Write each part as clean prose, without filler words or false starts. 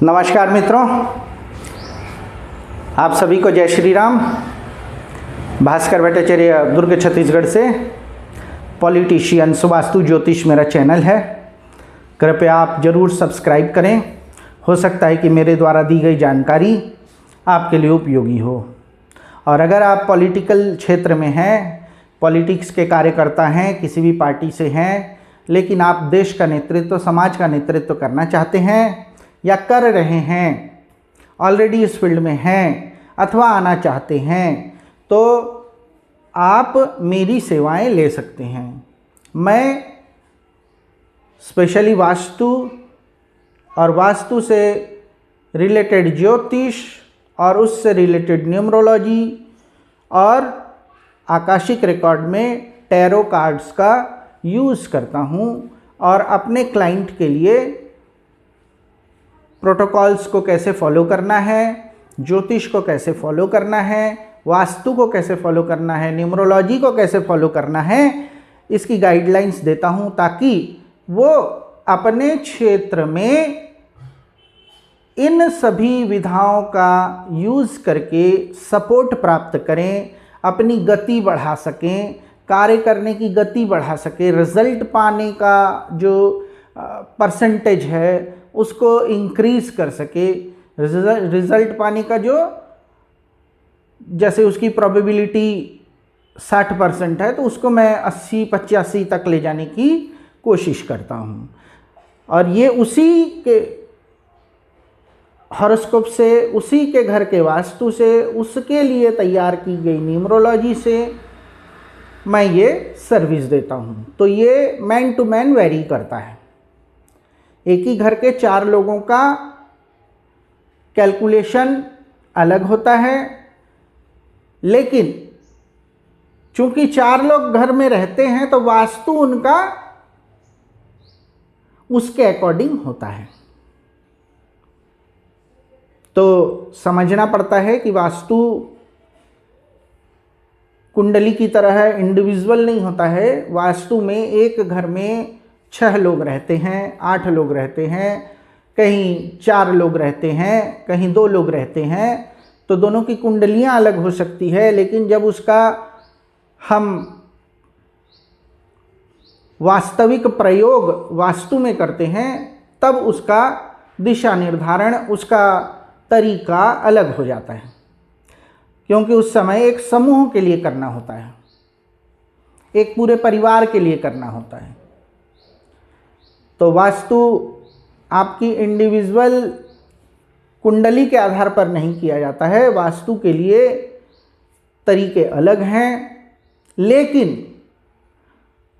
नमस्कार मित्रों, आप सभी को जय श्री राम। भास्कर भट्टाचार्य दुर्ग छत्तीसगढ़ से पॉलिटिशियन वास्तु ज्योतिष मेरा चैनल है। कृपया आप ज़रूर सब्सक्राइब करें। हो सकता है कि मेरे द्वारा दी गई जानकारी आपके लिए उपयोगी हो। और अगर आप पॉलिटिकल क्षेत्र में हैं, पॉलिटिक्स के कार्यकर्ता हैं, किसी भी पार्टी से हैं, लेकिन आप देश का नेतृत्व, समाज का नेतृत्व करना चाहते हैं या कर रहे हैं, ऑलरेडी इस फील्ड में हैं अथवा आना चाहते हैं, तो आप मेरी सेवाएं ले सकते हैं। मैं स्पेशली वास्तु और वास्तु से रिलेटेड ज्योतिष और उससे रिलेटेड न्यूमरोलॉजी और आकाशिक रिकॉर्ड में टैरो कार्ड्स का यूज़ करता हूँ और अपने क्लाइंट के लिए प्रोटोकॉल्स को कैसे फॉलो करना है, ज्योतिष को कैसे फॉलो करना है, वास्तु को कैसे फॉलो करना है, न्यूमरोलॉजी को कैसे फॉलो करना है, इसकी गाइडलाइंस देता हूँ ताकि वो अपने क्षेत्र में इन सभी विधाओं का यूज़ करके सपोर्ट प्राप्त करें, अपनी गति बढ़ा सकें, कार्य करने की गति बढ़ा सकें, रिज़ल्ट पाने का जो परसेंटेज है उसको इंक्रीज़ कर सके। रिज़ल्ट पाने का जो, जैसे उसकी प्रोबेबिलिटी 60% है तो उसको मैं 80-85 तक ले जाने की कोशिश करता हूँ। और ये उसी के हॉरोस्कोप से, उसी के घर के वास्तु से, उसके लिए तैयार की गई न्यूमरोलॉजी से मैं ये सर्विस देता हूँ। तो ये मैन टू मैन वेरी करता है। एक ही घर के 4 लोगों का कैलकुलेशन अलग होता है, लेकिन चूंकि 4 लोग घर में रहते हैं तो वास्तु उनका उसके अकॉर्डिंग होता है। तो समझना पड़ता है कि वास्तु कुंडली की तरह है, इंडिविजुअल नहीं होता है। वास्तु में एक घर में 6 लोग रहते हैं, 8 लोग रहते हैं, कहीं 4 लोग रहते हैं, कहीं 2 लोग रहते हैं, तो दोनों की कुंडलियां अलग हो सकती है। लेकिन जब उसका हम वास्तविक प्रयोग वास्तु में करते हैं तब उसका दिशा निर्धारण, उसका तरीका अलग हो जाता है, क्योंकि उस समय एक समूह के लिए करना होता है, एक पूरे परिवार के लिए करना होता है। तो वास्तु आपकी इंडिविजुअल कुंडली के आधार पर नहीं किया जाता है। वास्तु के लिए तरीके अलग हैं, लेकिन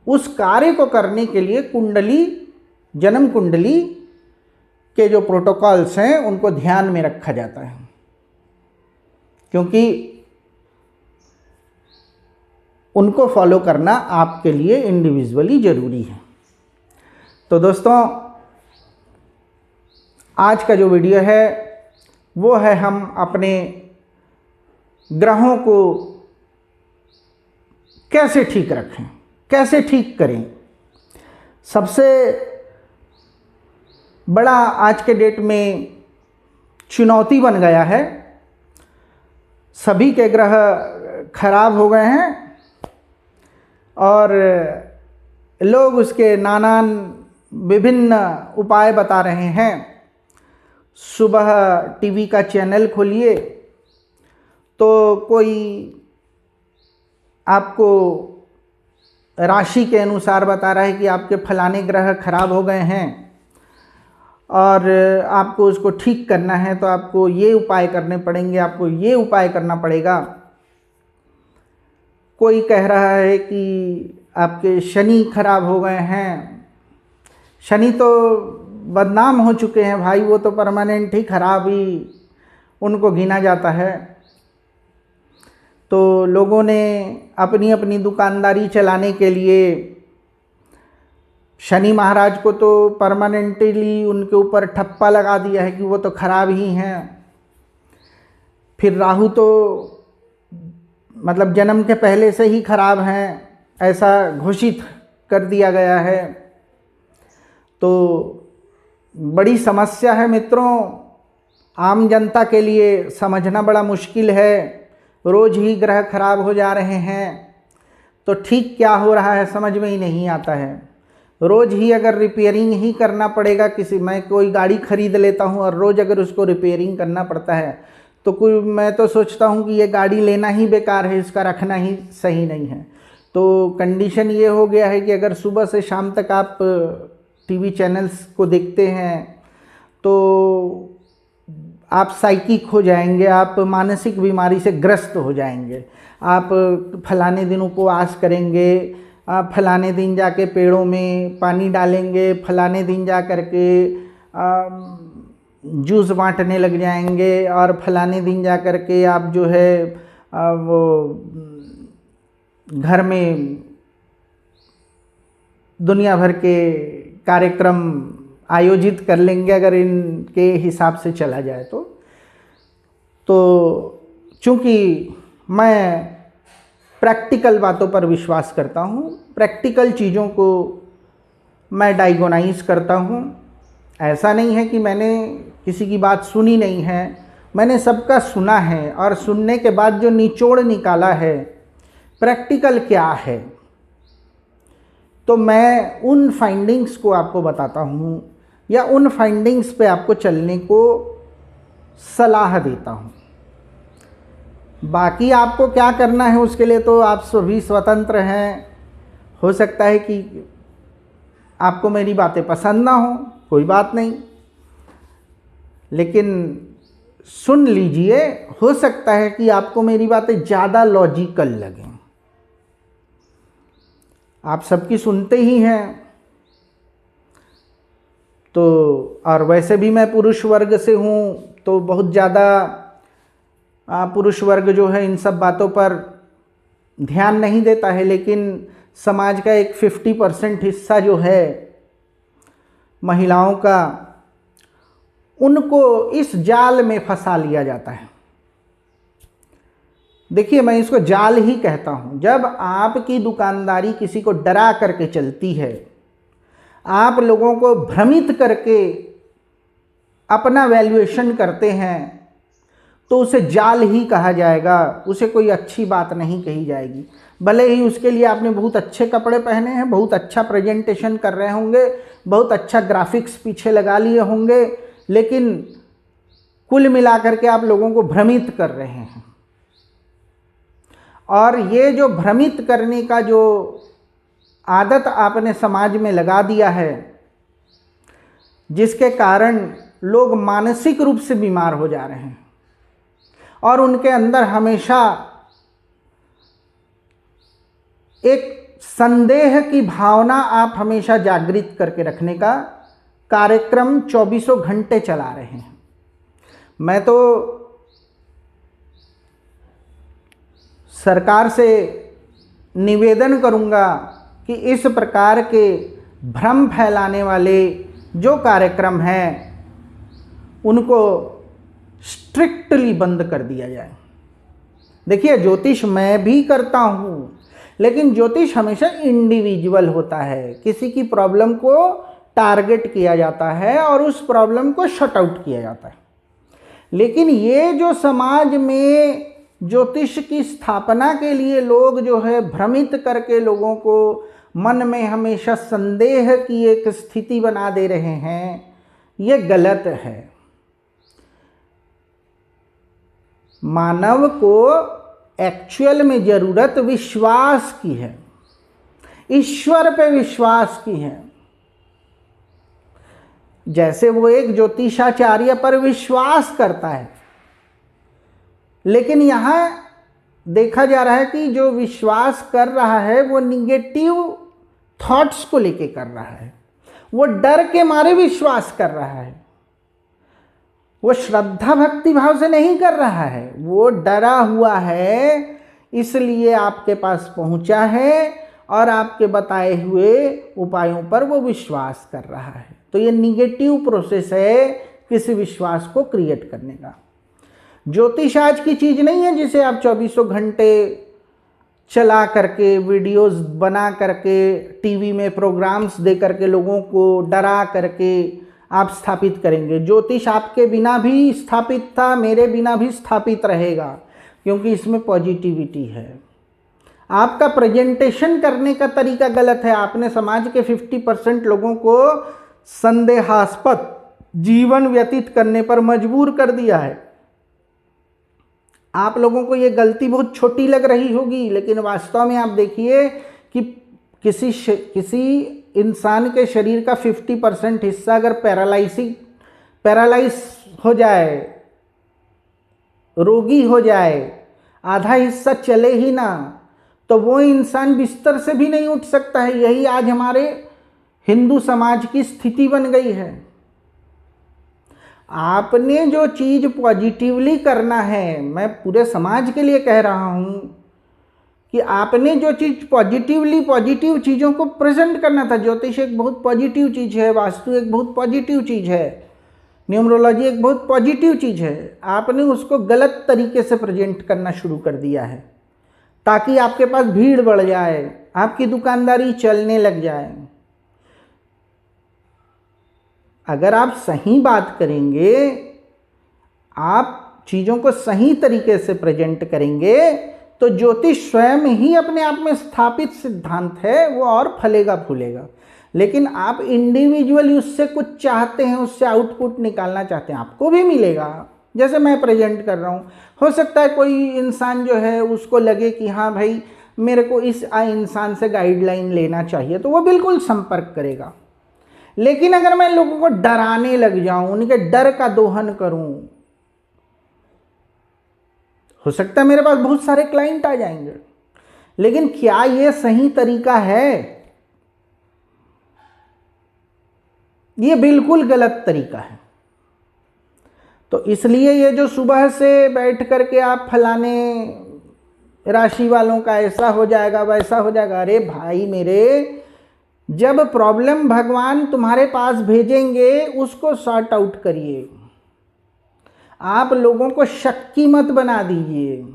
उस कार्य को करने के लिए कुंडली, जन्म कुंडली के जो प्रोटोकॉल्स हैं उनको ध्यान में रखा जाता है, क्योंकि उनको फॉलो करना आपके लिए इंडिविजुअली ज़रूरी है। तो दोस्तों, आज का जो वीडियो है वो है हम अपने ग्रहों को कैसे ठीक रखें, कैसे ठीक करें। सबसे बड़ा आज के डेट में चुनौती बन गया है। सभी के ग्रह खराब हो गए हैं और लोग उसके नानान विभिन्न उपाय बता रहे हैं। सुबह टीवी का चैनल खोलिए तो कोई आपको राशि के अनुसार बता रहा है कि आपके फलाने ग्रह खराब हो गए हैं और आपको उसको ठीक करना है तो आपको ये उपाय करने पड़ेंगे, आपको ये उपाय करना पड़ेगा। कोई कह रहा है कि आपके शनि खराब हो गए हैं। शनि तो बदनाम हो चुके हैं भाई, वो तो परमानेंट ही खराब ही उनको गिना जाता है। तो लोगों ने अपनी अपनी दुकानदारी चलाने के लिए शनि महाराज को तो परमानेंटली उनके ऊपर ठप्पा लगा दिया है कि वो तो खराब ही हैं। फिर राहु तो मतलब जन्म के पहले से ही खराब हैं, ऐसा घोषित कर दिया गया है। तो बड़ी समस्या है मित्रों। आम जनता के लिए समझना बड़ा मुश्किल है। रोज़ ही ग्रह खराब हो जा रहे हैं, तो ठीक क्या हो रहा है समझ में ही नहीं आता है। रोज़ ही अगर रिपेयरिंग ही करना पड़ेगा, मैं कोई गाड़ी ख़रीद लेता हूँ और रोज़ अगर उसको रिपेयरिंग करना पड़ता है तो मैं तो सोचता हूँ कि ये गाड़ी लेना ही बेकार है, इसका रखना ही सही नहीं है। तो कंडीशन ये हो गया है कि अगर सुबह से शाम तक आप टीवी चैनल्स को देखते हैं तो आप साइकिक हो जाएंगे, आप मानसिक बीमारी से ग्रस्त हो जाएंगे। आप फलाने दिन उपवास करेंगे, आप फलाने दिन जाके पेड़ों में पानी डालेंगे, फलाने दिन जा कर के जूस बांटने लग जाएंगे, और फलाने दिन जा कर के आप जो है वो घर में दुनिया भर के कार्यक्रम आयोजित कर लेंगे अगर इनके हिसाब से चला जाए तो चूँकि मैं प्रैक्टिकल बातों पर विश्वास करता हूँ, प्रैक्टिकल चीज़ों को मैं डायगोनाइज करता हूँ। ऐसा नहीं है कि मैंने किसी की बात सुनी नहीं है, मैंने सबका सुना है और सुनने के बाद जो निचोड़ निकाला है प्रैक्टिकल क्या है, तो मैं उन फाइंडिंग्स को आपको बताता हूँ या उन फाइंडिंग्स पे आपको चलने को सलाह देता हूँ। बाकी आपको क्या करना है उसके लिए तो आप सभी स्वतंत्र हैं। हो सकता है कि आपको मेरी बातें पसंद ना हो, कोई बात नहीं, लेकिन सुन लीजिए, हो सकता है कि आपको मेरी बातें ज़्यादा लॉजिकल लगें। आप सबकी सुनते ही हैं, तो और वैसे भी मैं पुरुष वर्ग से हूँ, तो बहुत ज़्यादा पुरुष वर्ग जो है इन सब बातों पर ध्यान नहीं देता है, लेकिन समाज का एक 50% हिस्सा जो है महिलाओं का, उनको इस जाल में फंसा लिया जाता है। देखिए, मैं इसको जाल ही कहता हूँ। जब आपकी दुकानदारी किसी को डरा करके चलती है, आप लोगों को भ्रमित करके अपना वैल्यूएशन करते हैं, तो उसे जाल ही कहा जाएगा, उसे कोई अच्छी बात नहीं कही जाएगी। भले ही उसके लिए आपने बहुत अच्छे कपड़े पहने हैं, बहुत अच्छा प्रेजेंटेशन कर रहे होंगे, बहुत अच्छा ग्राफिक्स पीछे लगा लिए होंगे, लेकिन कुल मिलाकर के आप लोगों को भ्रमित कर रहे हैं। और ये जो भ्रमित करने का जो आदत आपने समाज में लगा दिया है, जिसके कारण लोग मानसिक रूप से बीमार हो जा रहे हैं और उनके अंदर हमेशा एक संदेह की भावना आप हमेशा जागृत करके रखने का कार्यक्रम 24 घंटे चला रहे हैं। मैं तो सरकार से निवेदन करूंगा कि इस प्रकार के भ्रम फैलाने वाले जो कार्यक्रम हैं उनको स्ट्रिक्टली बंद कर दिया जाए। देखिए, ज्योतिष मैं भी करता हूँ, लेकिन ज्योतिष हमेशा इंडिविजुअल होता है। किसी की प्रॉब्लम को टारगेट किया जाता है और उस प्रॉब्लम को शट आउट किया जाता है। लेकिन ये जो समाज में ज्योतिष की स्थापना के लिए लोग जो है भ्रमित करके लोगों को मन में हमेशा संदेह की एक स्थिति बना दे रहे हैं, ये गलत है। मानव को एक्चुअल में ज़रूरत विश्वास की है, ईश्वर पे विश्वास की है। जैसे वो एक ज्योतिषाचार्य पर विश्वास करता है, लेकिन यहाँ देखा जा रहा है कि जो विश्वास कर रहा है वो निगेटिव थॉट्स को लेके कर रहा है, वो डर के मारे विश्वास कर रहा है, वो श्रद्धा भक्ति भाव से नहीं कर रहा है, वो डरा हुआ है, इसलिए आपके पास पहुंचा है और आपके बताए हुए उपायों पर वो विश्वास कर रहा है। तो ये निगेटिव प्रोसेस है किसी विश्वास को क्रिएट करने का। ज्योतिष आज की चीज़ नहीं है जिसे आप 24 घंटे चला करके, वीडियोस बना करके, टीवी में प्रोग्राम्स दे करके लोगों को डरा करके आप स्थापित करेंगे। ज्योतिष आपके बिना भी स्थापित था, मेरे बिना भी स्थापित रहेगा, क्योंकि इसमें पॉजिटिविटी है। आपका प्रेजेंटेशन करने का तरीका गलत है। आपने समाज के 50% लोगों को संदेहास्पद जीवन व्यतीत करने पर मजबूर कर दिया है। आप लोगों को ये गलती बहुत छोटी लग रही होगी, लेकिन वास्तव में आप देखिए कि किसी इंसान के शरीर का 50% हिस्सा अगर पैरालाइज हो जाए, रोगी हो जाए, आधा हिस्सा चले ही ना, तो वो इंसान बिस्तर से भी नहीं उठ सकता है। यही आज हमारे हिंदू समाज की स्थिति बन गई है। आपने जो चीज पॉजिटिवली करना है, मैं पूरे समाज के लिए कह रहा हूं कि आपने जो चीज पॉजिटिव चीजों को प्रेजेंट करना था। ज्योतिष एक बहुत पॉजिटिव चीज है, वास्तु एक बहुत पॉजिटिव चीज है, न्यूमरोलॉजी एक बहुत पॉजिटिव चीज है। आपने उसको गलत तरीके से प्रेजेंट करना शुरू कर दिया है, ताकि आपके पास भीड़ बढ़ जाए, आपकी दुकानदारी चलने लग जाए। अगर आप सही बात करेंगे, आप चीज़ों को सही तरीके से प्रेजेंट करेंगे, तो ज्योतिष स्वयं ही अपने आप में स्थापित सिद्धांत है, वो और फलेगा फूलेगा। लेकिन आप इंडिविजुअली उससे कुछ चाहते हैं, उससे आउटपुट निकालना चाहते हैं, आपको भी मिलेगा। जैसे मैं प्रेजेंट कर रहा हूँ, हो सकता है कोई इंसान जो है उसको लगे कि हाँ भाई मेरे को इस इंसान से गाइडलाइन लेना चाहिए, तो वो बिल्कुल संपर्क करेगा। लेकिन अगर मैं लोगों को डराने लग जाऊं, उनके डर का दोहन करूं, हो सकता है मेरे पास बहुत सारे क्लाइंट आ जाएंगे, लेकिन क्या ये सही तरीका है? ये बिल्कुल गलत तरीका है। तो इसलिए ये जो सुबह से बैठ करके आप फलाने राशि वालों का ऐसा हो जाएगा, वैसा हो जाएगा, अरे भाई मेरे, जब प्रॉब्लम भगवान तुम्हारे पास भेजेंगे उसको सॉर्ट आउट करिए। आप लोगों को शक की मत बना दीजिए।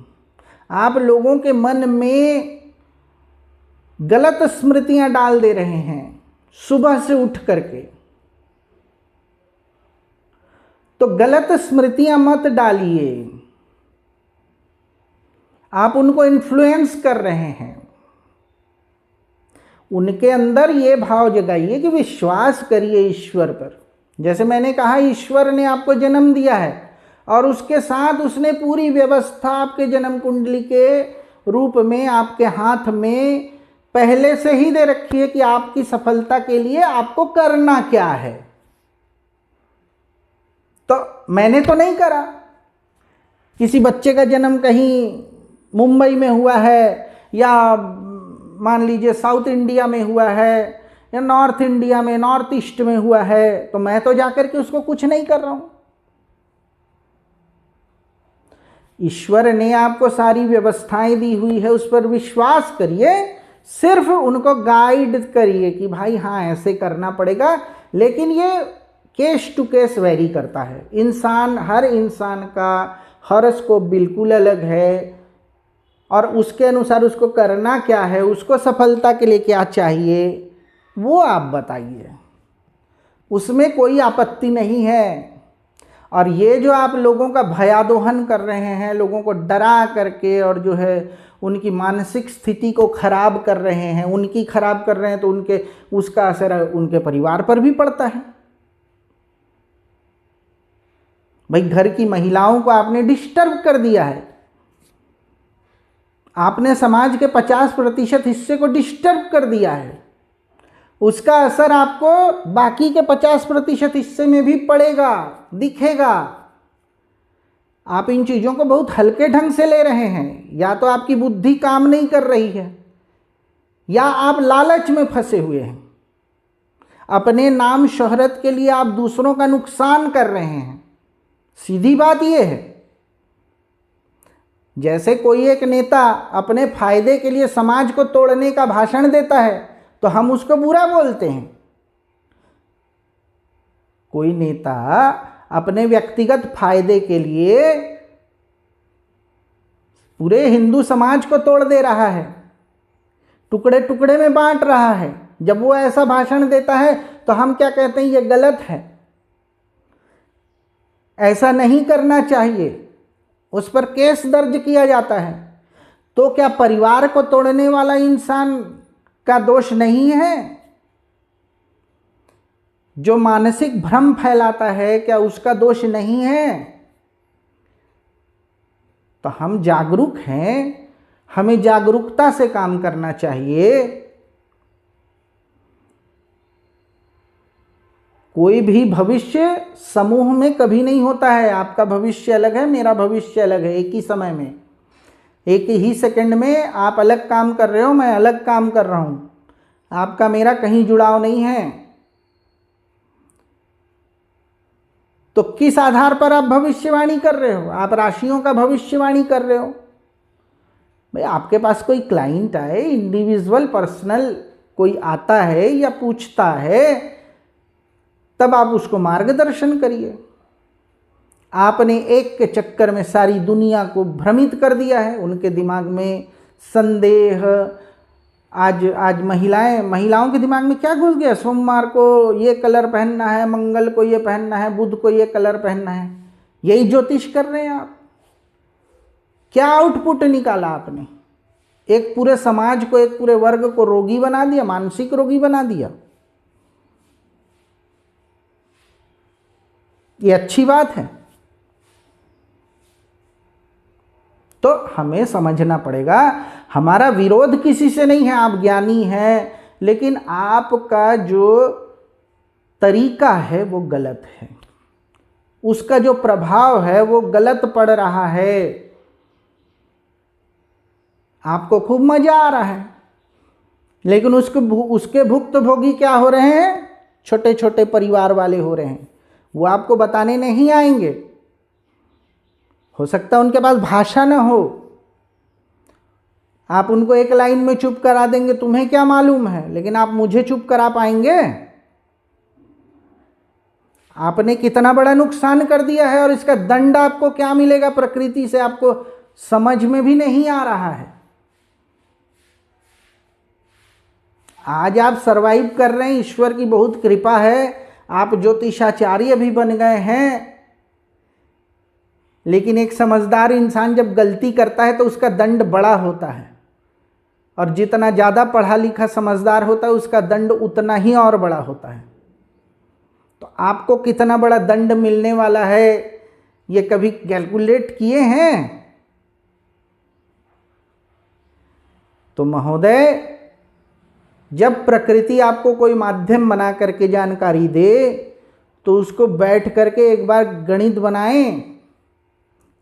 आप लोगों के मन में गलत स्मृतियां डाल दे रहे हैं सुबह से उठ करके। तो गलत स्मृतियां मत डालिए, आप उनको इन्फ्लुएंस कर रहे हैं। उनके अंदर ये भाव जगाइए कि विश्वास करिए ईश्वर पर। जैसे मैंने कहा, ईश्वर ने आपको जन्म दिया है और उसके साथ उसने पूरी व्यवस्था आपके जन्म कुंडली के रूप में आपके हाथ में पहले से ही दे रखी है कि आपकी सफलता के लिए आपको करना क्या है। तो मैंने तो नहीं करा, किसी बच्चे का जन्म कहीं मुंबई में हुआ है, या मान लीजिए साउथ इंडिया में हुआ है, या नॉर्थ इंडिया में, नॉर्थ ईस्ट में हुआ है, तो मैं तो जाकर के उसको कुछ नहीं कर रहा हूं। ईश्वर ने आपको सारी व्यवस्थाएं दी हुई है, उस पर विश्वास करिए। सिर्फ उनको गाइड करिए कि भाई हाँ ऐसे करना पड़ेगा। लेकिन ये केस टू केस वेरी करता है। हर इंसान का हॉरोस्कोप बिल्कुल अलग है, और उसके अनुसार उसको करना क्या है, उसको सफलता के लिए क्या चाहिए, वो आप बताइए। उसमें कोई आपत्ति नहीं है। और ये जो आप लोगों का भयादोहन कर रहे हैं, लोगों को डरा करके, और जो है उनकी मानसिक स्थिति को खराब कर रहे हैं, उनकी खराब कर रहे हैं, तो उसका असर उनके परिवार पर भी पड़ता है। भाई घर की महिलाओं को आपने डिस्टर्ब कर दिया है, आपने समाज के 50% हिस्से को डिस्टर्ब कर दिया है। उसका असर आपको बाकी के 50% हिस्से में भी पड़ेगा, दिखेगा। आप इन चीज़ों को बहुत हल्के ढंग से ले रहे हैं। या तो आपकी बुद्धि काम नहीं कर रही है, या आप लालच में फंसे हुए हैं। अपने नाम शोहरत के लिए आप दूसरों का नुकसान कर रहे हैं। सीधी बात यह है। जैसे कोई एक नेता अपने फायदे के लिए समाज को तोड़ने का भाषण देता है, तो हम उसको बुरा बोलते हैं। कोई नेता अपने व्यक्तिगत फायदे के लिए पूरे हिंदू समाज को तोड़ दे रहा है, टुकड़े टुकड़े में बांट रहा है, जब वो ऐसा भाषण देता है तो हम क्या कहते हैं, ये गलत है। ऐसा नहीं करना चाहिए, उस पर केस दर्ज किया जाता है। तो क्या परिवार को तोड़ने वाला इंसान का दोष नहीं है? जो मानसिक भ्रम फैलाता है, क्या उसका दोष नहीं है? तो हम जागरूक हैं, हमें जागरूकता से काम करना चाहिए। कोई भी भविष्य समूह में कभी नहीं होता है। आपका भविष्य अलग है, मेरा भविष्य अलग है। एक ही समय में, एक ही सेकंड में आप अलग काम कर रहे हो, मैं अलग काम कर रहा हूं। आपका मेरा कहीं जुड़ाव नहीं है। तो किस आधार पर आप भविष्यवाणी कर रहे हो? आप राशियों का भविष्यवाणी कर रहे हो। भाई, आपके पास कोई क्लाइंट आए, इंडिविजुअल पर्सनल कोई आता है या पूछता है, तब आप उसको मार्गदर्शन करिए। आपने एक के चक्कर में सारी दुनिया को भ्रमित कर दिया है। उनके दिमाग में संदेह, आज महिलाओं के दिमाग में क्या घुस गया? सोमवार को ये कलर पहनना है, मंगल को ये पहनना है, बुध को ये कलर पहनना है। यही ज्योतिष कर रहे हैं आप। क्या आउटपुट निकाला आपने? एक पूरे समाज को, एक पूरे वर्ग को रोगी बना दिया, मानसिक रोगी बना दिया। ये अच्छी बात है? तो हमें समझना पड़ेगा, हमारा विरोध किसी से नहीं है। आप ज्ञानी हैं, लेकिन आपका जो तरीका है वो गलत है। उसका जो प्रभाव है वो गलत पड़ रहा है। आपको खूब मजा आ रहा है, लेकिन उसके भुक्तभोगी क्या हो रहे हैं? छोटे छोटे परिवार वाले हो रहे हैं। वो आपको बताने नहीं आएंगे। हो सकता है उनके पास भाषा न हो। आप उनको एक लाइन में चुप करा देंगे, तुम्हें क्या मालूम है, लेकिन आप मुझे चुप करा पाएंगे? आपने कितना बड़ा नुकसान कर दिया है, और इसका दंड आपको क्या मिलेगा प्रकृति से, आपको समझ में भी नहीं आ रहा है। आज आप सरवाइव कर रहे हैं, ईश्वर की बहुत कृपा है। आप ज्योतिषाचार्य भी बन गए हैं। लेकिन एक समझदार इंसान जब गलती करता है तो उसका दंड बड़ा होता है, और जितना ज़्यादा पढ़ा लिखा समझदार होता है उसका दंड उतना ही और बड़ा होता है। तो आपको कितना बड़ा दंड मिलने वाला है, ये कभी कैलकुलेट किए हैं? तो महोदय, जब प्रकृति आपको कोई माध्यम बना करके जानकारी दे, तो उसको बैठ करके एक बार गणित बनाएं।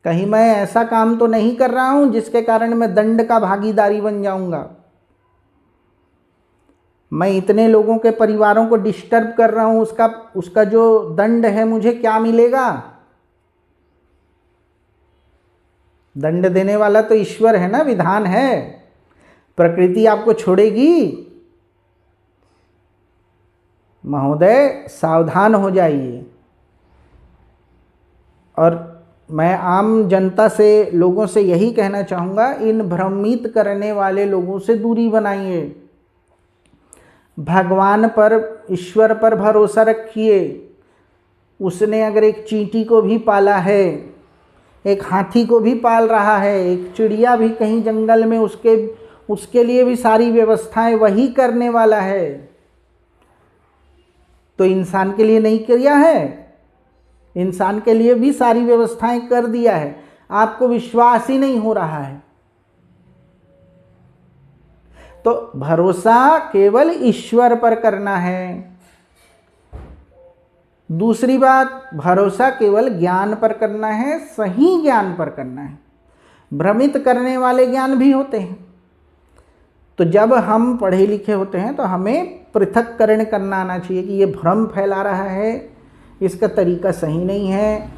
कहीं मैं ऐसा काम तो नहीं कर रहा हूं जिसके कारण मैं दंड का भागीदारी बन जाऊंगा। मैं इतने लोगों के परिवारों को डिस्टर्ब कर रहा हूं, उसका जो दंड है मुझे क्या मिलेगा? दंड देने वाला तो ईश्वर है ना, विधान है। प्रकृति आपको छोड़ेगी? महोदय, सावधान हो जाइए। और मैं आम जनता से, लोगों से यही कहना चाहूँगा, इन भ्रमित करने वाले लोगों से दूरी बनाइए। भगवान पर, ईश्वर पर भरोसा रखिए। उसने अगर एक चींटी को भी पाला है, एक हाथी को भी पाल रहा है, एक चिड़िया भी कहीं जंगल में, उसके लिए भी सारी व्यवस्थाएं वही करने वाला है, तो इंसान के लिए नहीं किया है? इंसान के लिए भी सारी व्यवस्थाएं कर दिया है। आपको विश्वास ही नहीं हो रहा है। तो भरोसा केवल ईश्वर पर करना है। दूसरी बात, भरोसा केवल ज्ञान पर करना है, सही ज्ञान पर करना है। भ्रमित करने वाले ज्ञान भी होते हैं। तो जब हम पढ़े लिखे होते हैं तो हमें पृथक्करण करना आना चाहिए कि ये भ्रम फैला रहा है, इसका तरीका सही नहीं है,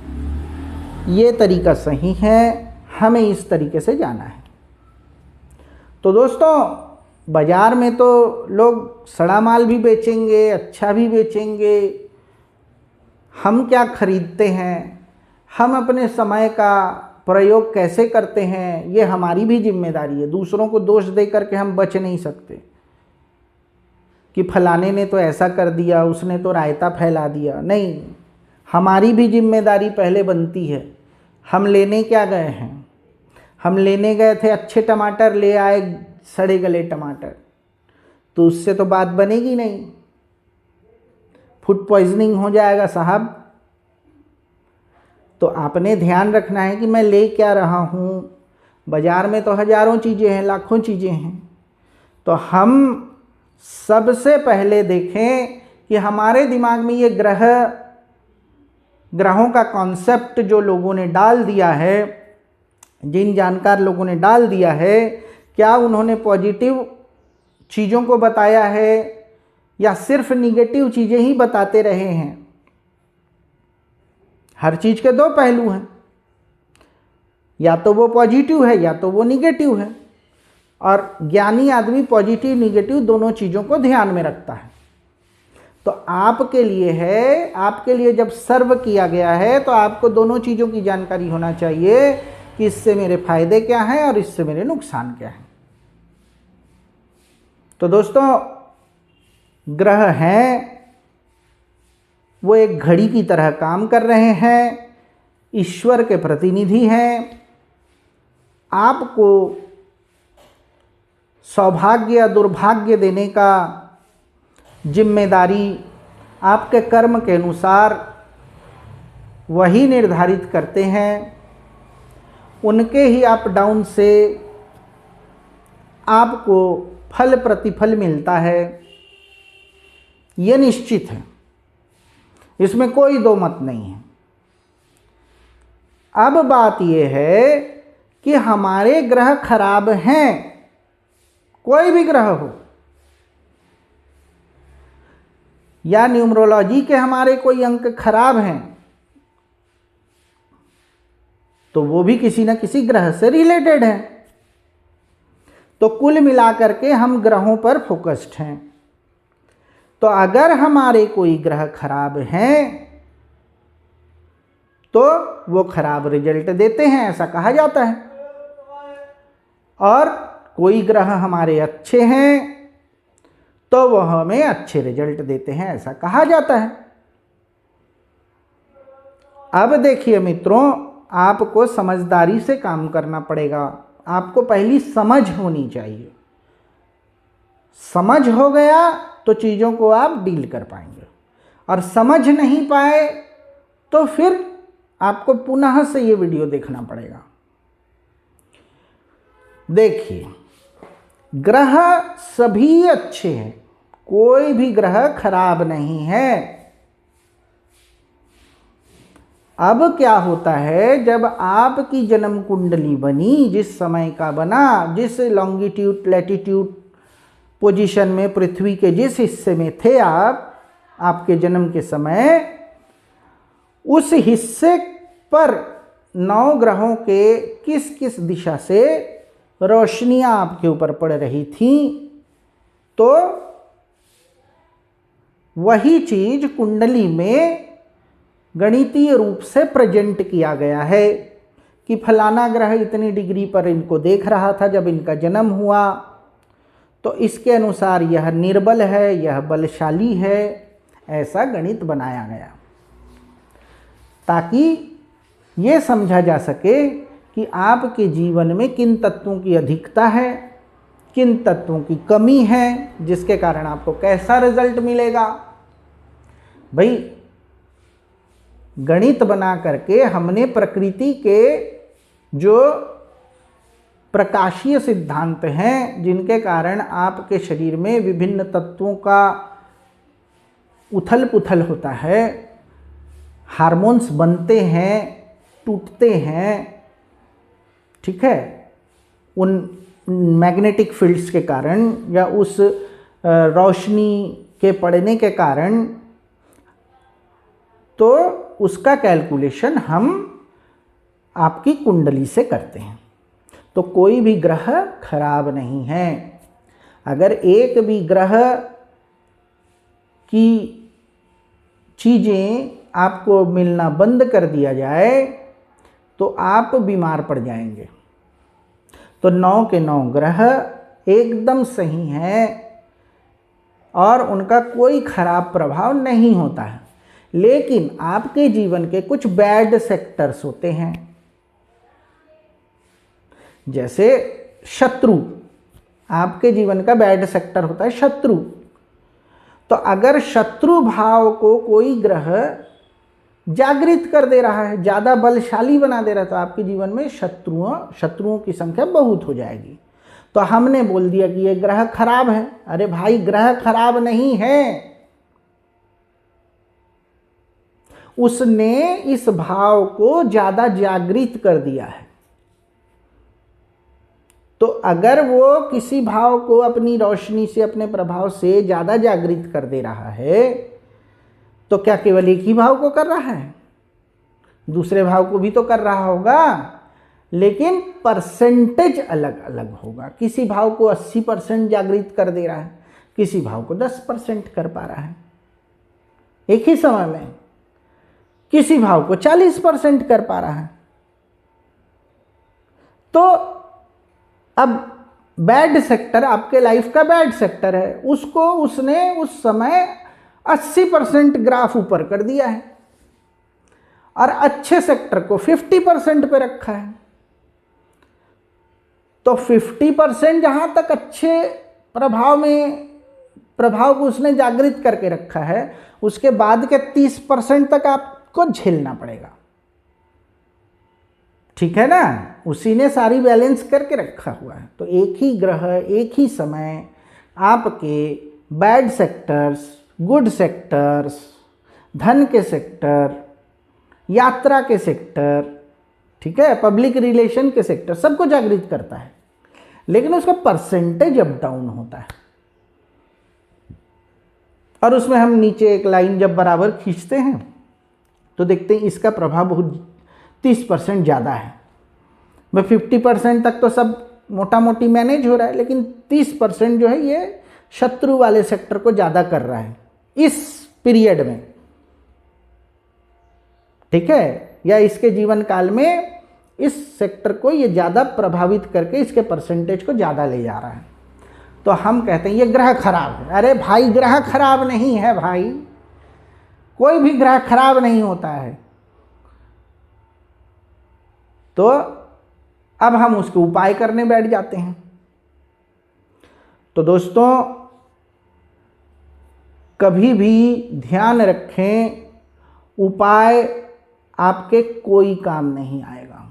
ये तरीका सही है, हमें इस तरीके से जाना है। तो दोस्तों, बाज़ार में तो लोग सड़ा माल भी बेचेंगे, अच्छा भी बेचेंगे। हम क्या खरीदते हैं, हम अपने समय का प्रयोग कैसे करते हैं, ये हमारी भी जिम्मेदारी है। दूसरों को दोष दे करके हम बच नहीं सकते कि फलाने ने तो ऐसा कर दिया, उसने तो रायता फैला दिया। नहीं, हमारी भी जिम्मेदारी पहले बनती है। हम लेने क्या गए हैं? हम लेने गए थे अच्छे टमाटर, ले आए सड़े गले टमाटर, तो उससे तो बात बनेगी नहीं, फूड पॉइजनिंग हो जाएगा साहब। तो आपने ध्यान रखना है कि मैं ले क्या रहा हूँ। बाज़ार में तो हज़ारों चीज़ें हैं, लाखों चीज़ें हैं, तो हम सबसे पहले देखें कि हमारे दिमाग में ये ग्रहों का कॉन्सेप्ट जो लोगों ने डाल दिया है, जिन जानकार लोगों ने डाल दिया है, क्या उन्होंने पॉजिटिव चीज़ों को बताया है या सिर्फ निगेटिव चीज़ें ही बताते रहे हैं। हर चीज़ के दो पहलू हैं, या तो वो पॉजिटिव है या तो वो निगेटिव है, और ज्ञानी आदमी पॉजिटिव निगेटिव दोनों चीज़ों को ध्यान में रखता है। तो आपके लिए है, आपके लिए जब सर्व किया गया है तो आपको दोनों चीज़ों की जानकारी होना चाहिए कि इससे मेरे फायदे क्या हैं और इससे मेरे नुकसान क्या हैं। तो दोस्तों, ग्रह हैं वो एक घड़ी की तरह काम कर रहे हैं, ईश्वर के प्रतिनिधि हैं। आपको सौभाग्य या दुर्भाग्य देने का जिम्मेदारी आपके कर्म के अनुसार वही निर्धारित करते हैं। उनके ही अप डाउन से आपको फल प्रतिफल मिलता है, ये निश्चित है, इसमें कोई दो मत नहीं है। अब बात यह है कि हमारे ग्रह खराब हैं, कोई भी ग्रह हो, या न्यूमरोलॉजी के हमारे कोई अंक खराब हैं, तो वो भी किसी न किसी ग्रह से रिलेटेड है। तो कुल मिलाकर के हम ग्रहों पर फोकस्ड हैं। तो अगर हमारे कोई ग्रह खराब हैं तो वो खराब रिजल्ट देते हैं, ऐसा कहा जाता है, और कोई ग्रह हमारे अच्छे हैं तो वह हमें अच्छे रिजल्ट देते हैं, ऐसा कहा जाता है। अब देखिए मित्रों, आपको समझदारी से काम करना पड़ेगा। आपको पहली समझ होनी चाहिए। समझ हो गया तो चीज़ों को आप डील कर पाएंगे, और समझ नहीं पाए तो फिर आपको पुनः से ये वीडियो देखना पड़ेगा। देखिए, ग्रह सभी अच्छे हैं, कोई भी ग्रह खराब नहीं है। अब क्या होता है, जब आपकी जन्म कुंडली बनी, जिस समय का बना, जिस लॉन्गिट्यूड लैटिट्यूड पोजीशन में पृथ्वी के जिस हिस्से में थे आप आपके जन्म के समय, उस हिस्से पर 9 ग्रहों के किस किस दिशा से रोशनियां आपके ऊपर पड़ रही थी, तो वही चीज कुंडली में गणितीय रूप से प्रेजेंट किया गया है कि फलाना ग्रह इतनी डिग्री पर इनको देख रहा था जब इनका जन्म हुआ, तो इसके अनुसार यह निर्बल है, यह बलशाली है। ऐसा गणित बनाया गया ताकि ये समझा जा सके कि आपके जीवन में किन तत्वों की अधिकता है, किन तत्वों की कमी है, जिसके कारण आपको कैसा रिजल्ट मिलेगा। भाई, गणित बना करके हमने प्रकृति के जो प्रकाशीय सिद्धांत हैं, जिनके कारण आपके शरीर में विभिन्न तत्वों का उथल पुथल होता है, हार्मोन्स बनते हैं, टूटते हैं, ठीक है, उन मैग्नेटिक फील्ड्स के कारण या उस रोशनी के पड़ने के कारण, तो उसका कैलकुलेशन हम आपकी कुंडली से करते हैं। तो कोई भी ग्रह खराब नहीं है। अगर एक भी ग्रह की चीज़ें आपको मिलना बंद कर दिया जाए तो आप बीमार पड़ जाएंगे। तो 9 के 9 ग्रह एकदम सही हैं और उनका कोई खराब प्रभाव नहीं होता है। लेकिन आपके जीवन के कुछ बैड सेक्टर्स होते हैं, जैसे शत्रु। आपके जीवन का बैड सेक्टर होता है शत्रु। तो अगर शत्रु भाव को कोई ग्रह जागृत कर दे रहा है, ज़्यादा बलशाली बना दे रहा है, तो आपके जीवन में शत्रुओं की संख्या बहुत हो जाएगी। तो हमने बोल दिया कि ये ग्रह खराब है। अरे भाई, ग्रह खराब नहीं है, उसने इस भाव को ज़्यादा जागृत कर दिया है। तो अगर वो किसी भाव को अपनी रोशनी से, अपने प्रभाव से ज़्यादा जागृत कर दे रहा है, तो क्या केवल एक ही भाव को कर रहा है? दूसरे भाव को भी तो कर रहा होगा, लेकिन परसेंटेज अलग अलग होगा। किसी भाव को 80% जागृत कर दे रहा है, किसी भाव को 10% कर पा रहा है एक ही समय में, किसी भाव को 40% कर पा रहा है। तो अब बैड सेक्टर, आपके लाइफ का बैड सेक्टर है, उसको उसने उस समय 80% ग्राफ ऊपर कर दिया है और अच्छे सेक्टर को 50% पे रखा है। तो 50% जहां तक अच्छे प्रभाव को उसने जागृत करके रखा है, उसके बाद के 30% तक आपको झेलना पड़ेगा। ठीक है ना? उसी ने सारी बैलेंस करके रखा हुआ है। तो एक ही ग्रह एक ही समय आपके बैड सेक्टर्स, गुड सेक्टर्स, धन के सेक्टर, यात्रा के सेक्टर, ठीक है, पब्लिक रिलेशन के सेक्टर, सबको जागृत करता है, लेकिन उसका परसेंटेज अप डाउन होता है। और उसमें हम नीचे एक लाइन जब बराबर खींचते हैं तो देखते हैं इसका प्रभाव बहुत 30% ज़्यादा है। मैं 50% तक तो सब मोटा मोटी मैनेज हो रहा है, लेकिन 30% जो है ये शत्रु वाले सेक्टर को ज़्यादा कर रहा है इस पीरियड में। ठीक है, या इसके जीवन काल में इस सेक्टर को ये ज़्यादा प्रभावित करके इसके परसेंटेज को ज़्यादा ले जा रहा है। तो हम कहते हैं ये ग्रह खराब है। अरे भाई, ग्रह खराब नहीं है भाई, कोई भी ग्रह खराब नहीं होता है। तो अब हम उसके उपाय करने बैठ जाते हैं। तो दोस्तों, कभी भी ध्यान रखें, उपाय आपके कोई काम नहीं आएगा।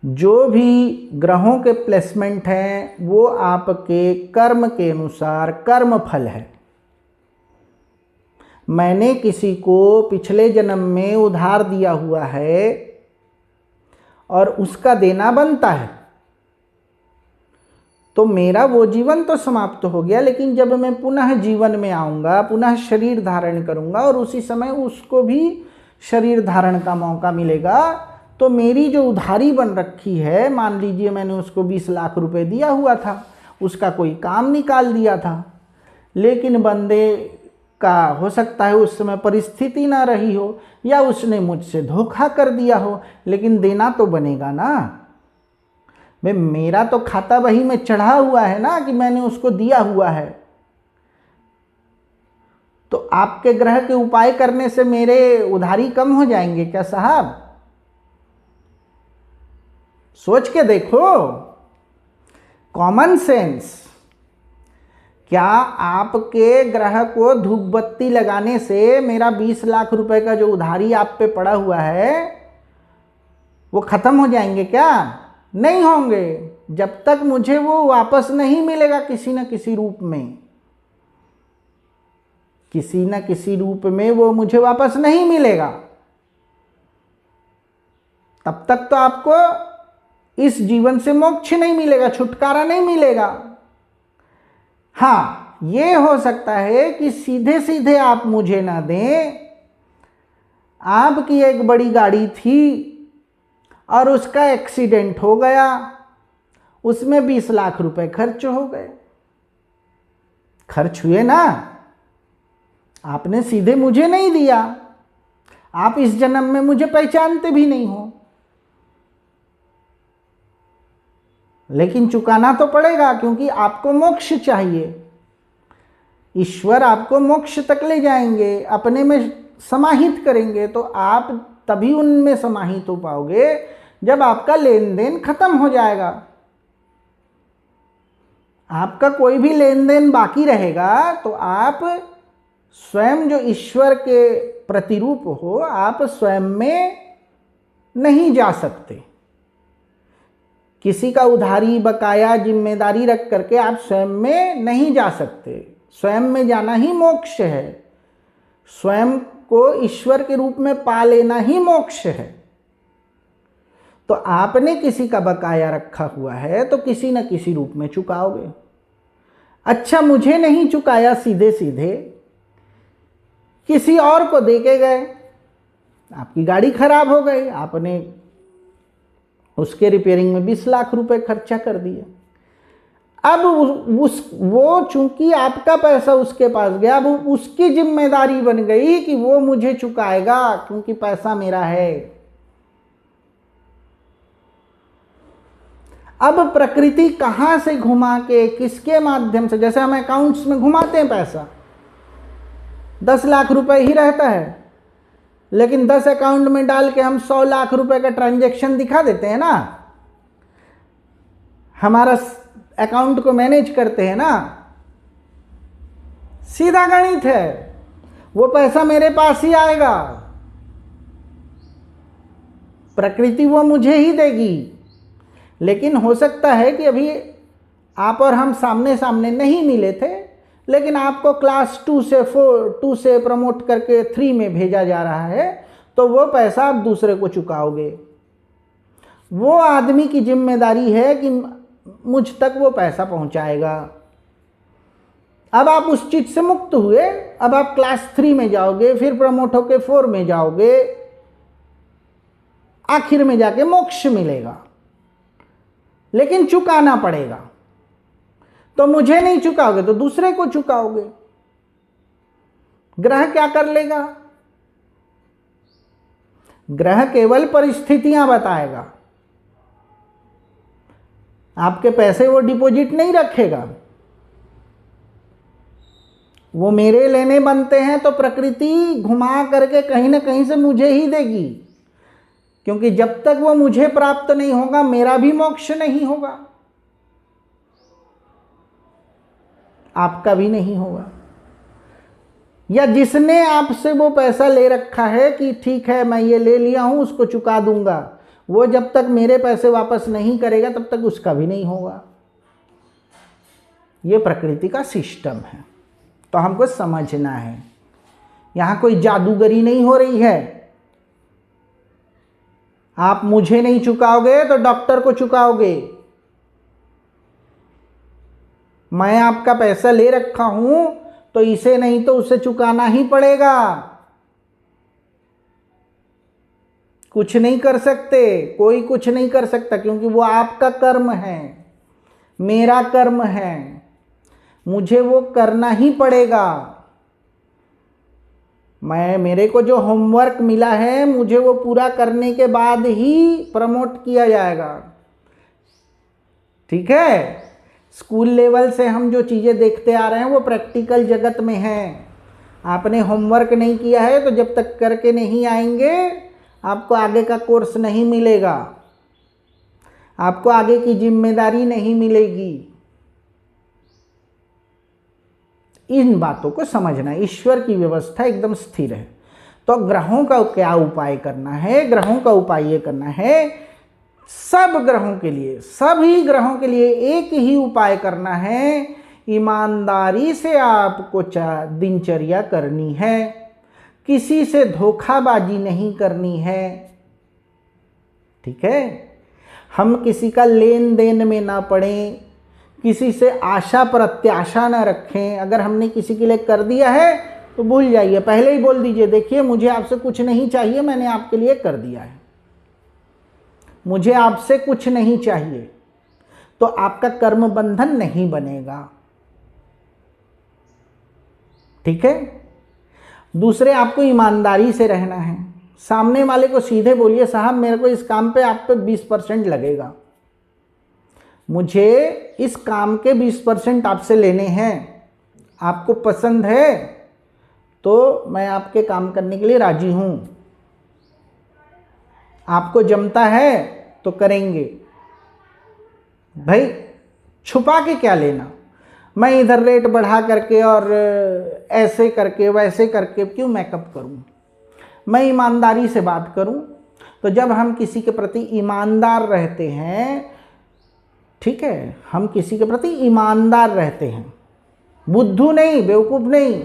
जो भी ग्रहों के प्लेसमेंट हैं वो आपके कर्म के अनुसार कर्म फल है। मैंने किसी को पिछले जन्म में उधार दिया हुआ है और उसका देना बनता है, तो मेरा वो जीवन तो समाप्त हो गया, लेकिन जब मैं पुनः जीवन में आऊँगा, पुनः शरीर धारण करूँगा और उसी समय उसको भी शरीर धारण का मौका मिलेगा, तो मेरी जो उधारी बन रखी है, मान लीजिए मैंने उसको 20 लाख रुपए दिया हुआ था, उसका कोई काम निकाल दिया था, लेकिन बंदे का हो सकता है उस समय परिस्थिति ना रही हो या उसने मुझसे धोखा कर दिया हो, लेकिन देना तो बनेगा ना। भाई, मेरा तो खाता वही में चढ़ा हुआ है ना कि मैंने उसको दिया हुआ है। तो आपके ग्रह के उपाय करने से मेरे उधारी कम हो जाएंगे क्या साहब? सोच के देखो, कॉमन सेंस। क्या आपके ग्रह को धूप बत्ती लगाने से मेरा 20 लाख रुपए का जो उधारी आप पे पड़ा हुआ है वो खत्म हो जाएंगे क्या? नहीं होंगे, जब तक मुझे वो वापस नहीं मिलेगा किसी न किसी रूप में। किसी न किसी रूप में वो मुझे वापस नहीं मिलेगा, तब तक तो आपको इस जीवन से मोक्ष नहीं मिलेगा, छुटकारा नहीं मिलेगा। हाँ, ये हो सकता है कि सीधे सीधे आप मुझे ना दें। आपकी एक बड़ी गाड़ी थी और उसका एक्सीडेंट हो गया, उसमें 20 लाख रुपए खर्च हो गए। खर्च हुए ना, आपने सीधे मुझे नहीं दिया, आप इस जन्म में मुझे पहचानते भी नहीं हो, लेकिन चुकाना तो पड़ेगा क्योंकि आपको मोक्ष चाहिए। ईश्वर आपको मोक्ष तक ले जाएंगे, अपने में समाहित करेंगे, तो आप तभी उनमें समाहित हो पाओगे जब आपका लेन देन खत्म हो जाएगा। आपका कोई भी लेन देन बाकी रहेगा तो आप स्वयं जो ईश्वर के प्रतिरूप हो, आप स्वयं में नहीं जा सकते। किसी का उधारी बकाया जिम्मेदारी रख करके आप स्वयं में नहीं जा सकते। स्वयं में जाना ही मोक्ष है। स्वयं को ईश्वर के रूप में पा लेना ही मोक्ष है। तो आपने किसी का बकाया रखा हुआ है तो किसी न किसी रूप में चुकाओगे। अच्छा, मुझे नहीं चुकाया सीधे सीधे, किसी और को दे के गए, आपकी गाड़ी खराब हो गई, आपने उसके रिपेयरिंग में 20 लाख रुपए खर्चा कर दिए। अब वो चूंकि आपका पैसा उसके पास गया, अब उसकी जिम्मेदारी बन गई कि वो मुझे चुकाएगा क्योंकि पैसा मेरा है। अब प्रकृति कहां से घुमा के, किसके माध्यम से, जैसे हम अकाउंट्स में घुमाते हैं पैसा, 10 लाख रुपए ही रहता है, लेकिन 10 अकाउंट में डाल के हम 100 लाख रुपए का ट्रांजैक्शन दिखा देते हैं ना, हमारा अकाउंट को मैनेज करते हैं ना। सीधा गणित है, वो पैसा मेरे पास ही आएगा, प्रकृति वो मुझे ही देगी। लेकिन हो सकता है कि अभी आप और हम सामने सामने नहीं मिले थे, लेकिन आपको क्लास 2 से प्रमोट करके 3 में भेजा जा रहा है, तो वो पैसा आप दूसरे को चुकाओगे। वो आदमी की जिम्मेदारी है कि मुझ तक वो पैसा पहुंचाएगा। अब आप उस चीज से मुक्त हुए, अब आप क्लास 3 में जाओगे, फिर प्रमोट होके 4 में जाओगे, आखिर में जाके मोक्ष मिलेगा, लेकिन चुकाना पड़ेगा। तो मुझे नहीं चुकाओगे तो दूसरे को चुकाओगे। ग्रह क्या कर लेगा? ग्रह केवल परिस्थितियां बताएगा, आपके पैसे वो डिपॉजिट नहीं रखेगा। वो मेरे लेने बनते हैं तो प्रकृति घुमा करके कहीं ना कहीं से मुझे ही देगी, क्योंकि जब तक वो मुझे प्राप्त नहीं होगा मेरा भी मोक्ष नहीं होगा, आपका भी नहीं होगा। या जिसने आपसे वो पैसा ले रखा है कि ठीक है मैं ये ले लिया हूं, उसको चुका दूंगा, वो जब तक मेरे पैसे वापस नहीं करेगा तब तक उसका भी नहीं होगा। ये प्रकृति का सिस्टम है, तो हमको समझना है। यहां कोई जादूगरी नहीं हो रही है। आप मुझे नहीं चुकाओगे तो डॉक्टर को चुकाओगे। मैं आपका पैसा ले रखा हूं तो इसे नहीं तो उसे चुकाना ही पड़ेगा। कुछ नहीं कर सकते, कोई कुछ नहीं कर सकता, क्योंकि वो आपका कर्म है, मेरा कर्म है, मुझे वो करना ही पड़ेगा। मेरे को जो होमवर्क मिला है मुझे वो पूरा करने के बाद ही प्रमोट किया जाएगा। ठीक है, स्कूल लेवल से हम जो चीज़ें देखते आ रहे हैं वो प्रैक्टिकल जगत में है। आपने होमवर्क नहीं किया है तो जब तक करके नहीं आएंगे आपको आगे का कोर्स नहीं मिलेगा, आपको आगे की जिम्मेदारी नहीं मिलेगी। इन बातों को समझना, ईश्वर की व्यवस्था एकदम स्थिर है। तो ग्रहों का क्या उपाय करना है? ग्रहों का उपाय ये करना है, सब ग्रहों के लिए, सभी ग्रहों के लिए एक ही उपाय करना है। ईमानदारी से आपको दिनचर्या करनी है, किसी से धोखाबाजी नहीं करनी है। ठीक है, हम किसी का लेन देन में ना पड़ें, किसी से आशा प्रत्याशा ना रखें। अगर हमने किसी के लिए कर दिया है तो भूल जाइए, पहले ही बोल दीजिए देखिए मुझे आपसे कुछ नहीं चाहिए, मैंने आपके लिए कर दिया है, मुझे आपसे कुछ नहीं चाहिए, तो आपका कर्म बंधन नहीं बनेगा। ठीक है, दूसरे आपको ईमानदारी से रहना है। सामने वाले को सीधे बोलिए साहब मेरे को इस काम पे आप पे 20% लगेगा, मुझे इस काम के 20% आपसे लेने हैं, आपको पसंद है तो मैं आपके काम करने के लिए राजी हूँ, आपको जमता है तो करेंगे। भाई छुपा के क्या लेना, मैं इधर रेट बढ़ा करके और ऐसे करके वैसे करके क्यों मेकअप करूं, मैं ईमानदारी से बात करूं। तो जब हम किसी के प्रति ईमानदार रहते हैं, ठीक है, हम किसी के प्रति ईमानदार रहते हैं, बुद्धू नहीं, बेवकूफ नहीं,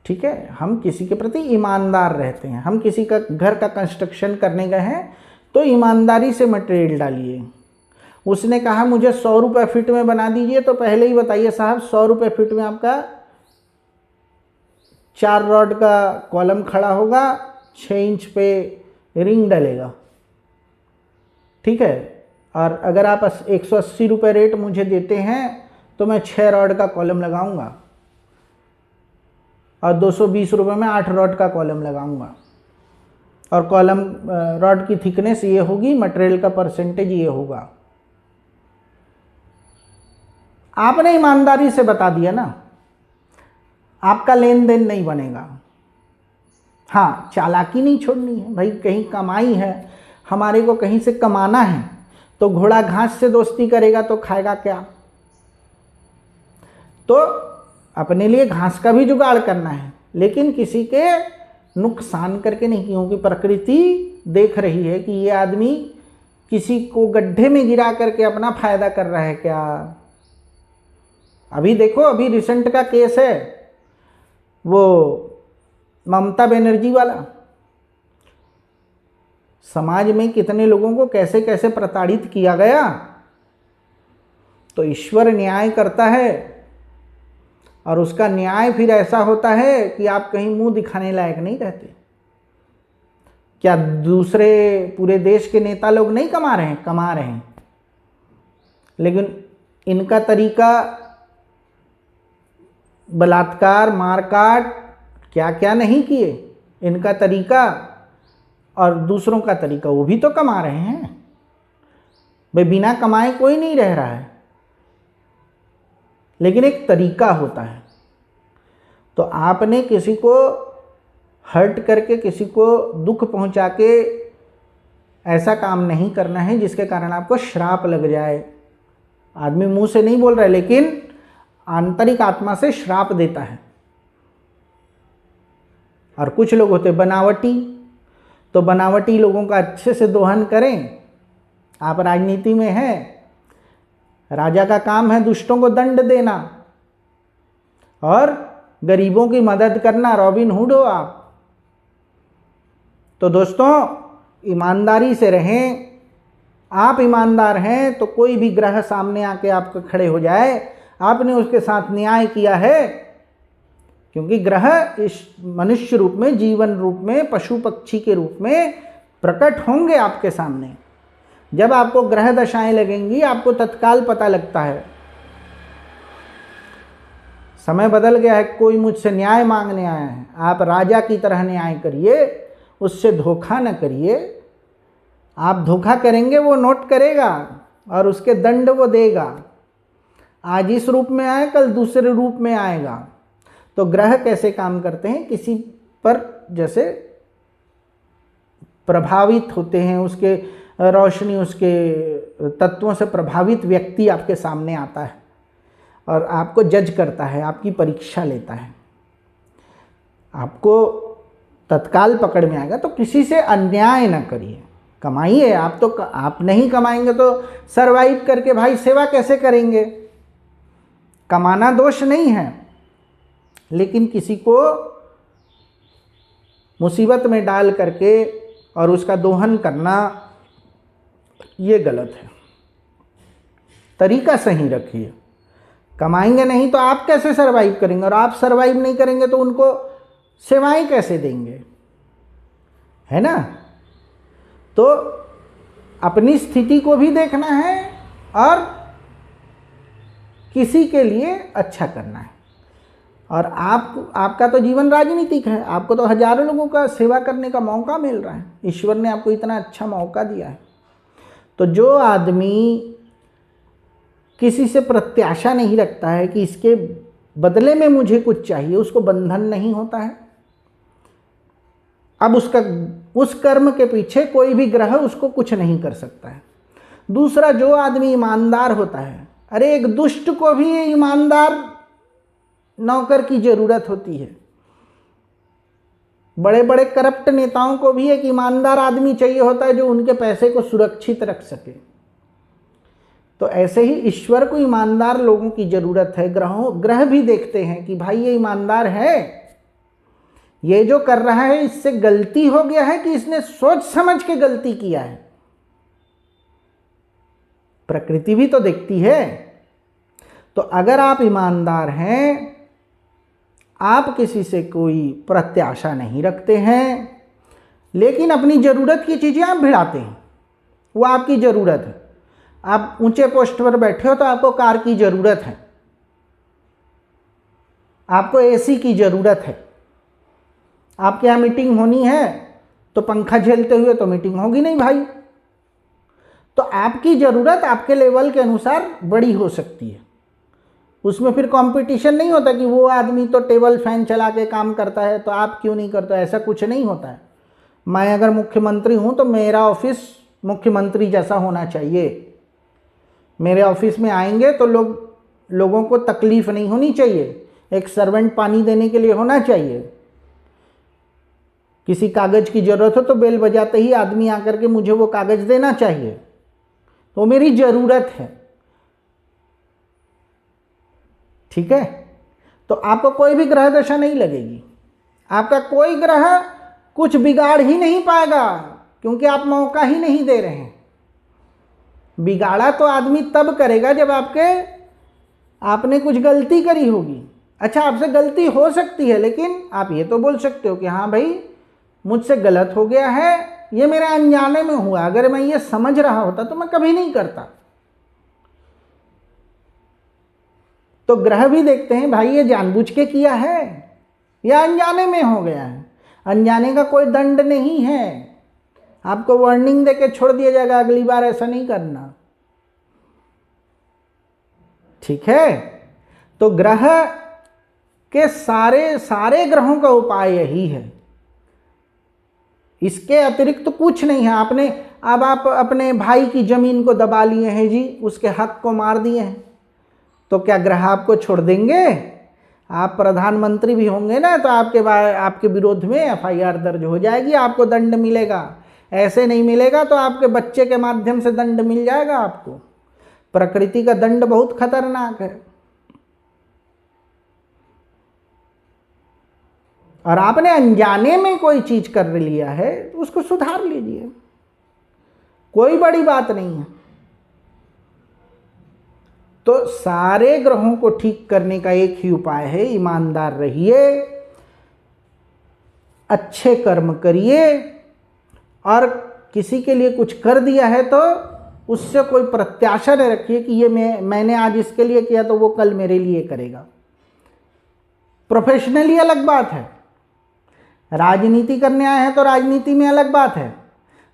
ठीक है, हम किसी के प्रति ईमानदार रहते हैं। हम किसी का घर का कंस्ट्रक्शन करने गए हैं तो ईमानदारी से मटेरियल डालिए। उसने कहा मुझे 100 रुपये फीट में बना दीजिए, तो पहले ही बताइए साहब 100 रुपये फीट में आपका 4 रॉड का कॉलम खड़ा होगा, 6 इंच पे रिंग डलेगा, ठीक है। और अगर आप 180 रुपये रेट मुझे देते हैं तो मैं 6 रॉड का कॉलम लगाऊंगा और 220 रुपये में 8 रॉड का कॉलम लगाऊंगा, और कॉलम रॉड की थिकनेस ये होगी, मटेरियल का परसेंटेज ये होगा। आपने ईमानदारी से बता दिया ना, आपका लेन देन नहीं बनेगा। हाँ, चालाकी नहीं छोड़नी है भाई, कहीं कमाई है, हमारे को कहीं से कमाना है, तो घोड़ा घास से दोस्ती करेगा तो खाएगा क्या। तो अपने लिए घास का भी जुगाड़ करना है, लेकिन किसी के नुकसान करके नहीं, क्योंकि प्रकृति देख रही है कि ये आदमी किसी को गड्ढे में गिरा करके अपना फायदा कर रहा है क्या। अभी देखो, अभी रिसेंट का केस है वो ममता बनर्जी वाला, समाज में कितने लोगों को कैसे कैसे प्रताड़ित किया गया। तो ईश्वर न्याय करता है और उसका न्याय फिर ऐसा होता है कि आप कहीं मुंह दिखाने लायक नहीं रहते। क्या दूसरे पूरे देश के नेता लोग नहीं कमा रहे हैं? कमा रहे हैं, लेकिन इनका तरीका बलात्कार, मारकाट, क्या क्या नहीं किए, इनका तरीका और दूसरों का तरीका, वो भी तो कमा रहे हैं भाई। बिना कमाए कोई नहीं रह रहा है, लेकिन एक तरीका होता है। तो आपने किसी को हर्ट करके, किसी को दुख पहुंचा के ऐसा काम नहीं करना है जिसके कारण आपको श्राप लग जाए। आदमी मुंह से नहीं बोल रहा है, लेकिन आंतरिक आत्मा से श्राप देता है। और कुछ लोग होते बनावटी, तो बनावटी लोगों का अच्छे से दोहन करें। आप राजनीति में हैं, राजा का काम है दुष्टों को दंड देना और गरीबों की मदद करना, रॉबिन हुड हो आप। तो दोस्तों, ईमानदारी से रहें। आप ईमानदार हैं तो कोई भी ग्रह सामने आके आपको खड़े हो जाए, आपने उसके साथ न्याय किया है। क्योंकि ग्रह इस मनुष्य रूप में, जीवन रूप में, पशु पक्षी के रूप में प्रकट होंगे आपके सामने। जब आपको ग्रह दशाएं लगेंगी, आपको तत्काल पता लगता है समय बदल गया है, कोई मुझसे न्याय मांगने आया है। आप राजा की तरह न्याय करिए, उससे धोखा न करिए। आप धोखा करेंगे, वो नोट करेगा और उसके दंड वो देगा। आज इस रूप में आए, कल दूसरे रूप में आएगा। तो ग्रह कैसे काम करते हैं, किसी पर जैसे प्रभावित होते हैं, उसके रोशनी, उसके तत्वों से प्रभावित व्यक्ति आपके सामने आता है और आपको जज करता है, आपकी परीक्षा लेता है, आपको तत्काल पकड़ में आएगा। तो किसी से अन्याय ना करिए, कमाइए। आप नहीं कमाएंगे तो सरवाइव करके भाई सेवा कैसे करेंगे। कमाना दोष नहीं है, लेकिन किसी को मुसीबत में डाल करके और उसका दोहन करना ये गलत है। तरीका सही रखिए। कमाएंगे नहीं तो आप कैसे सरवाइव करेंगे, और आप सरवाइव नहीं करेंगे तो उनको सेवाएं कैसे देंगे, है ना। तो अपनी स्थिति को भी देखना है और किसी के लिए अच्छा करना है। और आपका तो जीवन राजनीतिक है, आपको तो हजारों लोगों का सेवा करने का मौका मिल रहा है। ईश्वर ने आपको इतना अच्छा मौका दिया है। तो जो आदमी किसी से प्रत्याशा नहीं रखता है कि इसके बदले में मुझे कुछ चाहिए, उसको बंधन नहीं होता है। अब उस कर्म के पीछे कोई भी ग्रह उसको कुछ नहीं कर सकता है। दूसरा, जो आदमी ईमानदार होता है, अरे एक दुष्ट को भी ईमानदार नौकर की जरूरत होती है। बड़े बड़े करप्ट नेताओं को भी एक ईमानदार आदमी चाहिए होता है जो उनके पैसे को सुरक्षित रख सके। तो ऐसे ही ईश्वर को ईमानदार लोगों की जरूरत है। ग्रह भी देखते हैं कि भाई ये ईमानदार है, ये जो कर रहा है इससे गलती हो गया है कि इसने सोच समझ के गलती किया है। प्रकृति भी तो देखती है। तो अगर आप ईमानदार हैं, आप किसी से कोई प्रत्याशा नहीं रखते हैं, लेकिन अपनी ज़रूरत की चीज़ें आप भिड़ाते हैं, वो आपकी ज़रूरत है। आप ऊंचे पोस्ट पर बैठे हो तो आपको कार की ज़रूरत है, आपको एसी की ज़रूरत है। आपके यहाँ मीटिंग होनी है तो पंखा झेलते हुए तो मीटिंग होगी नहीं भाई। तो आपकी ज़रूरत आपके लेवल के अनुसार बड़ी हो सकती है। उसमें फिर कंपटीशन नहीं होता कि वो आदमी तो टेबल फैन चला के काम करता है तो आप क्यों नहीं करते, ऐसा कुछ नहीं होता है। मैं अगर मुख्यमंत्री हूँ तो मेरा ऑफिस मुख्यमंत्री जैसा होना चाहिए। मेरे ऑफिस में आएंगे तो लोगों को तकलीफ नहीं होनी चाहिए। एक सर्वेंट पानी देने के लिए होना चाहिए। किसी कागज़ की ज़रूरत हो तो बेल बजाते ही आदमी आकर के मुझे वो कागज़ देना चाहिए, तो मेरी ज़रूरत है। ठीक है, तो आपको कोई भी ग्रह दशा नहीं लगेगी, आपका कोई ग्रह कुछ बिगाड़ ही नहीं पाएगा, क्योंकि आप मौका ही नहीं दे रहे हैं। बिगाड़ा तो आदमी तब करेगा जब आपने कुछ गलती करी होगी। अच्छा, आपसे गलती हो सकती है, लेकिन आप ये तो बोल सकते हो कि हाँ भाई मुझसे गलत हो गया है, ये मेरे अनजाने में हुआ। अगर मैं ये समझ रहा होता तो मैं कभी नहीं करता। तो ग्रह भी देखते हैं भाई ये जानबूझ के किया है या अनजाने में हो गया है। अनजाने का कोई दंड नहीं है, आपको वार्निंग देके छोड़ दिया जाएगा, अगली बार ऐसा नहीं करना। ठीक है, तो ग्रह के सारे ग्रहों का उपाय यही है, इसके अतिरिक्त तो कुछ नहीं है। अब आप अपने भाई की जमीन को दबा लिए हैं जी, उसके हक को मार दिए हैं, तो क्या ग्रह आपको छोड़ देंगे? आप प्रधानमंत्री भी होंगे ना तो आपके विरोध में एफआईआर दर्ज हो जाएगी, आपको दंड मिलेगा। ऐसे नहीं मिलेगा तो आपके बच्चे के माध्यम से दंड मिल जाएगा आपको। प्रकृति का दंड बहुत खतरनाक है। और आपने अनजाने में कोई चीज कर लिया है तो उसको सुधार लीजिए, कोई बड़ी बात नहीं है। तो सारे ग्रहों को ठीक करने का एक ही उपाय है, ईमानदार रहिए, अच्छे कर्म करिए, और किसी के लिए कुछ कर दिया है तो उससे कोई प्रत्याशा न रखिए कि ये मैंने आज इसके लिए किया तो वो कल मेरे लिए करेगा। प्रोफेशनली अलग बात है, राजनीति करने आए हैं तो राजनीति में अलग बात है।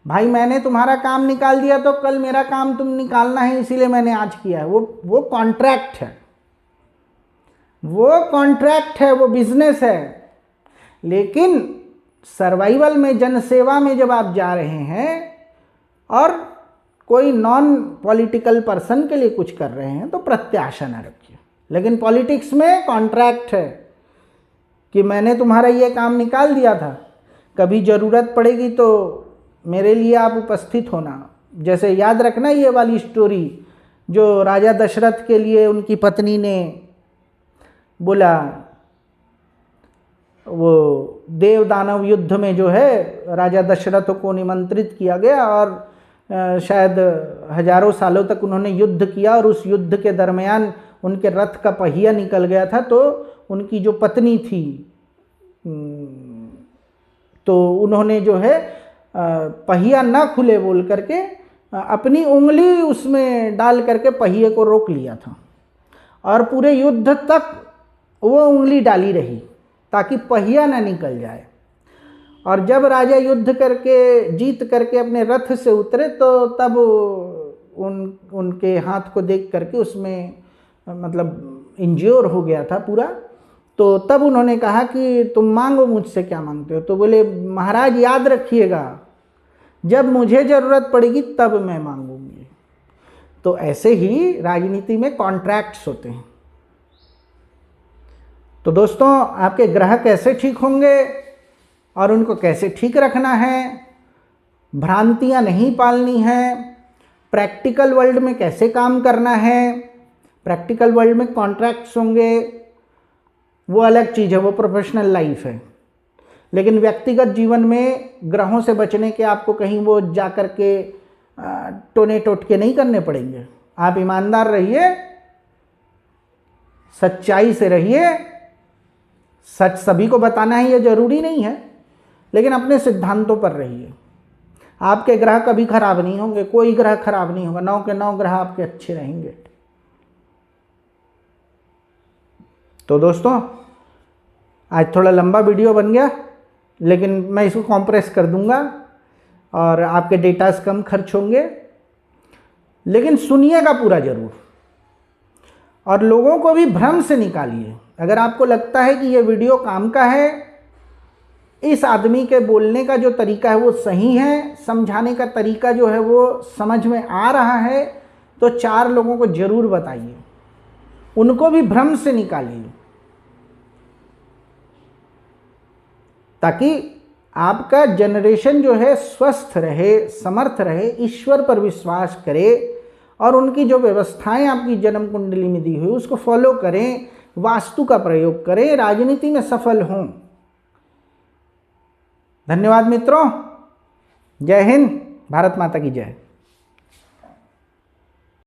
भाई मैंने तुम्हारा काम निकाल दिया तो कल मेरा काम तुम निकालना है, इसीलिए मैंने आज किया है। वो कॉन्ट्रैक्ट है, वो बिजनेस है। लेकिन सर्वाइवल में, जनसेवा में जब आप जा रहे हैं और कोई नॉन पॉलिटिकल पर्सन के लिए कुछ कर रहे हैं तो प्रत्याशा न रखिए। लेकिन पॉलिटिक्स में कॉन्ट्रैक्ट है कि मैंने तुम्हारा ये काम निकाल दिया था, कभी ज़रूरत पड़ेगी तो मेरे लिए आप उपस्थित होना। जैसे याद रखना ये वाली स्टोरी जो राजा दशरथ के लिए उनकी पत्नी ने बोला, वो देव दानव युद्ध में जो है राजा दशरथ को निमंत्रित किया गया और शायद हजारों सालों तक उन्होंने युद्ध किया, और उस युद्ध के दरमियान उनके रथ का पहिया निकल गया था। तो उनकी जो पत्नी थी तो उन्होंने जो है पहिया ना खुले बोल करके अपनी उंगली उसमें डाल करके पहिए को रोक लिया था, और पूरे युद्ध तक वो उंगली डाली रही ताकि पहिया ना निकल जाए। और जब राजा युद्ध करके जीत करके अपने रथ से उतरे तो तब उनके हाथ को देख करके उसमें मतलब इंज्योर हो गया था पूरा। तो तब उन्होंने कहा कि तुम मांगो मुझसे, क्या मांगते हो? तो बोले महाराज याद रखिएगा, जब मुझे ज़रूरत पड़ेगी तब मैं मांगूंगी। तो ऐसे ही राजनीति में कॉन्ट्रैक्ट्स होते हैं। तो दोस्तों, आपके ग्रह कैसे ठीक होंगे और उनको कैसे ठीक रखना है, भ्रांतियां नहीं पालनी है, प्रैक्टिकल वर्ल्ड में कैसे काम करना है, प्रैक्टिकल वर्ल्ड में कॉन्ट्रैक्ट्स होंगे, वो अलग चीज़ है, वो प्रोफेशनल लाइफ है। लेकिन व्यक्तिगत जीवन में ग्रहों से बचने के आपको कहीं वो जा कर के टोने टोटके नहीं करने पड़ेंगे। आप ईमानदार रहिए, सच्चाई से रहिए। सच सभी को बताना है ये जरूरी नहीं है, लेकिन अपने सिद्धांतों पर रहिए। आपके ग्रह कभी खराब नहीं होंगे, कोई ग्रह खराब नहीं होगा, 9 के 9 ग्रह आपके अच्छे रहेंगे। तो दोस्तों, आज थोड़ा लंबा वीडियो बन गया, लेकिन मैं इसको कॉम्प्रेस कर दूंगा और आपके डेटास कम खर्च होंगे। लेकिन सुनिएगा पूरा जरूर और लोगों को भी भ्रम से निकालिए। अगर आपको लगता है कि ये वीडियो काम का है, इस आदमी के बोलने का जो तरीका है वो सही है, समझाने का तरीका जो है वो समझ में आ रहा है, तो 4 लोगों को जरूर बताइए, उनको भी भ्रम से निकालिए, ताकि आपका जनरेशन जो है स्वस्थ रहे, समर्थ रहे, ईश्वर पर विश्वास करे और उनकी जो व्यवस्थाएं आपकी जन्म कुंडली में दी हुई उसको फॉलो करें, वास्तु का प्रयोग करें, राजनीति में सफल हों। धन्यवाद मित्रों, जय हिंद, भारत माता की जय।